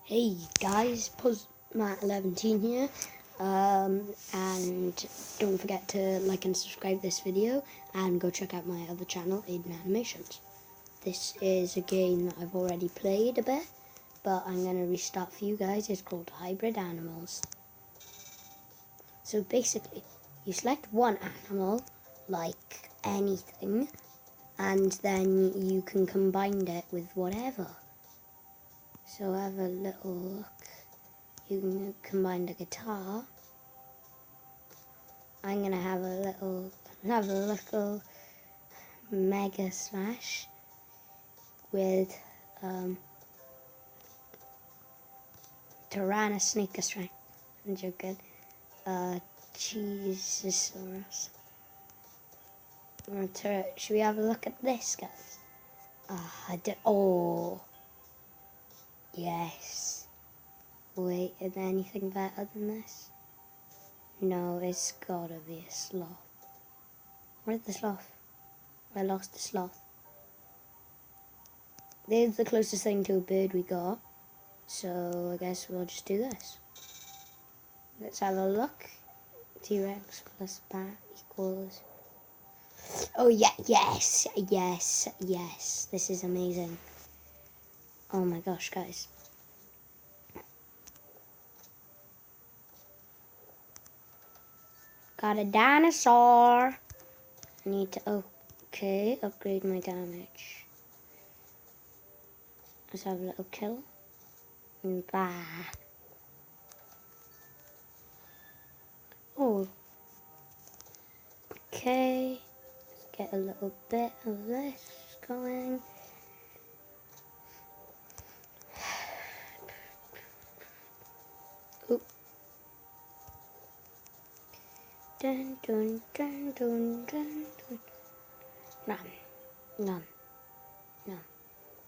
Hey guys, Matt11 here, and don't forget to like and subscribe this video, and go check out my other channel, Aiden Animations. This is a game that I've already played a bit, but I'm going to restart for you guys. It's called Hybrid Animals. So basically, you select one animal, like anything, and then you can combine it with whatever. So have a little look. You can combine the guitar. I'm gonna have a little Mega Smash with Tyrannosneaker Strength. I'm joking. Cheezosaurus. Should we have a look at this, guys? Oh. Yes. Wait, is there anything better than this? No, it's gotta be a sloth. Where's the sloth? I lost the sloth. This is the closest thing to a bird we got. So I guess we'll just do this. Let's have a look. T-Rex plus bat equals... Oh yeah, yes. This is amazing. Oh my gosh, guys. Got a dinosaur. I need to, upgrade my damage. Let's have a little kill. And bah. Oh. Okay. Let's get a little bit of this going. Oop. Dun dun dun dun dun dun. Nom.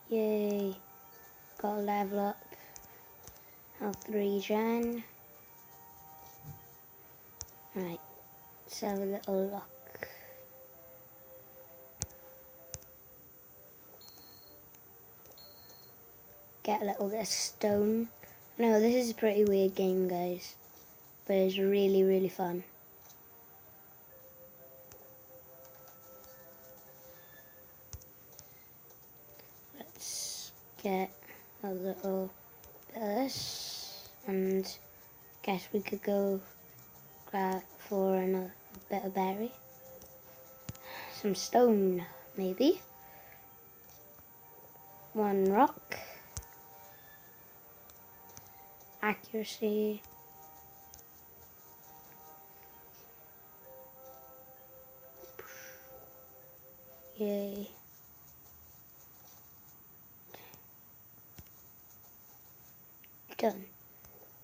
Yay. Got a level up. Health regen. Right. Let's have a little look. Get a little bit of stone. No, this is a pretty weird game, guys. But it's really, really fun. Let's get a little bit of this, and guess we could go grab for another bit of berry. Some stone, maybe. One rock. Accuracy. Yay. Done.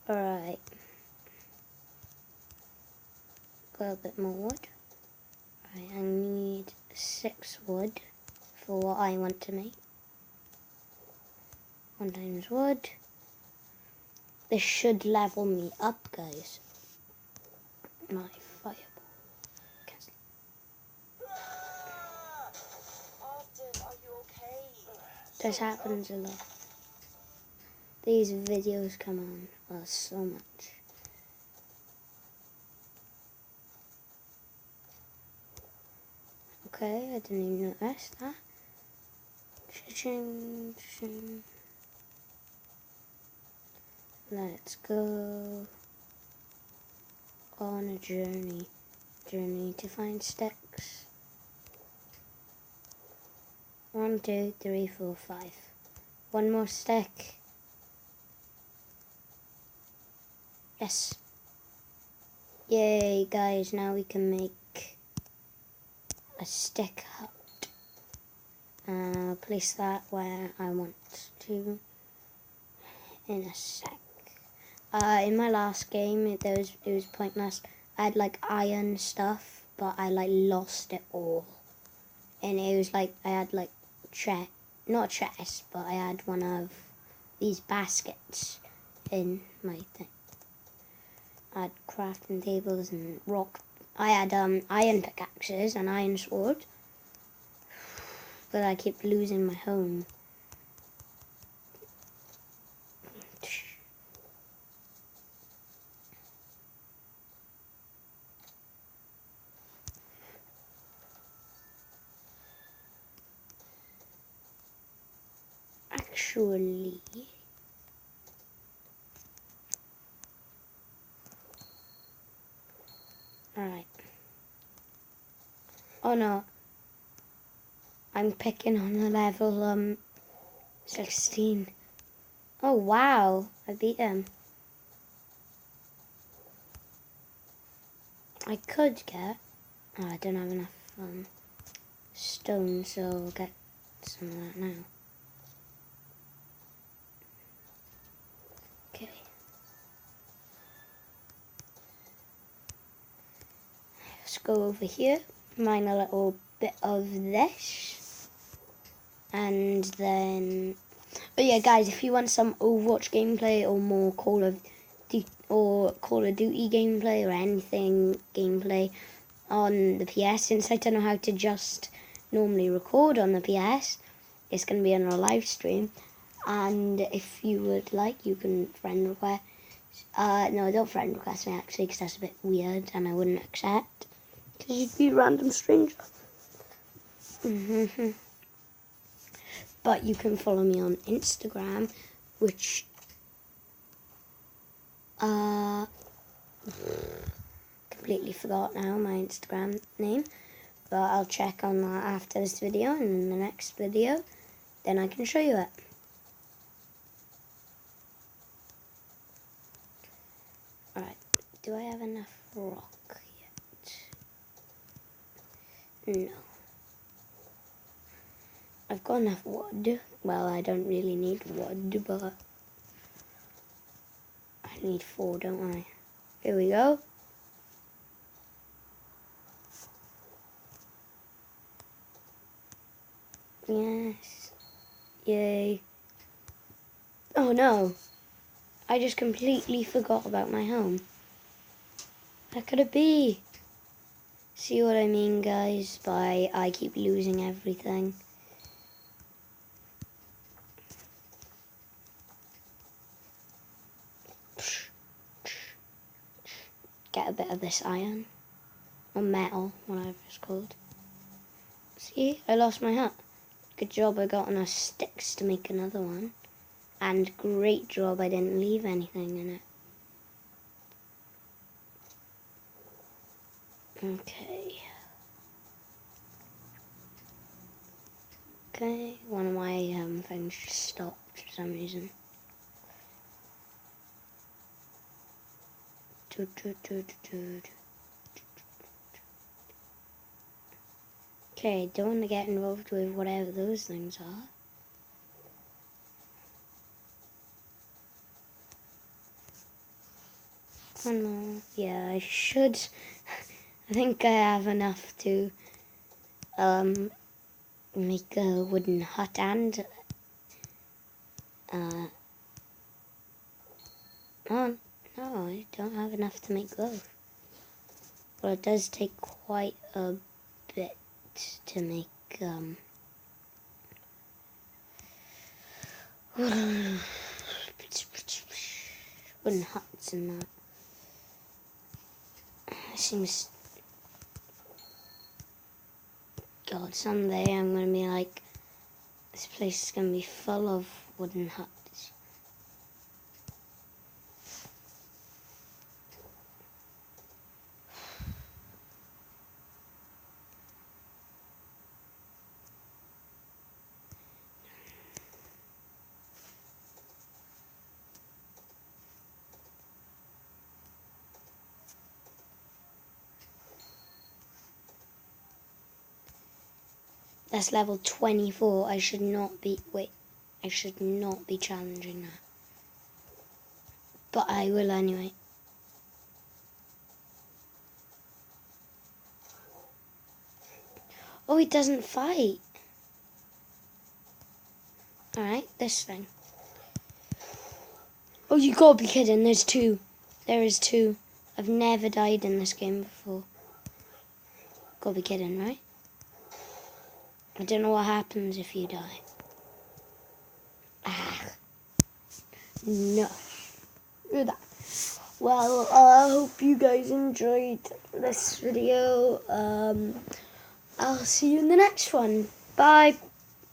Alright. Got a bit more wood. Right, I need 6 wood for what I want to make. 1 times wood. This should level me up, guys. My fireball. Austin, are you okay? This happens a lot. These videos come on so much. Okay, I didn't even notice that. Cha-ching, cha-ching. Let's go on a journey to find sticks. 1, 2, 3, 4, 5. 1 more stick. Yes. Yay, guys, now we can make a stick hut. I'll place that where I want to in a sec. In my last game, it was pointless. I had like iron stuff, but I like lost it all. And it was like I had like not a chest, but I had one of these baskets in my thing. I had crafting tables and rock. I had iron pickaxes and iron sword, but I kept losing my home. actually... Alright. Oh no. I'm picking on a level 16. Oh wow, I beat him. I could get... Oh, I don't have enough stone, so I'll get some of that now. Okay. Let's go over here, mine a little bit of this, and then... Oh yeah, guys, if you want some Overwatch gameplay or more Call of Duty gameplay or anything gameplay on the PS, since I don't know how to just normally record on the PS, it's going to be on a live stream. And if you would like, you can friend request. No, don't friend request me actually, because that's a bit weird and I wouldn't accept, because you'd be a random stranger. But you can follow me on Instagram, which completely forgot now my Instagram name, but I'll check on that after this video, and in the next video then I can show you it. Alright, do I have enough rock yet? No. I've got enough wood. Well, I don't really need wood, but I need 4, don't I? Here we go. Yes. Yay. Oh no. I just completely forgot about my home. How could it be? See what I mean, guys, by I keep losing everything. Get a bit of this iron. Or metal, whatever it's called. See, I lost my hat. Good job I got enough sticks to make another one. And great job I didn't leave anything in it. Okay. Okay, one of my things just stopped for some reason. Okay, don't want to get involved with whatever those things are. Oh no, yeah, I should. I think I have enough to make a wooden hut and oh no, I don't have enough to make both. Well, it does take quite a bit to make wooden huts and that. It seems, God, someday I'm gonna be like, this place is gonna be full of wooden huts. That's level 24. I should not be challenging that. But I will anyway. Oh, it doesn't fight. Alright, this thing. Oh, you gotta be kidding. There's 2. There is 2. I've never died in this game before. Gotta be kidding, right? I don't know what happens if you die. Ah. No. Do that. Well, I hope you guys enjoyed this video. I'll see you in the next one. Bye.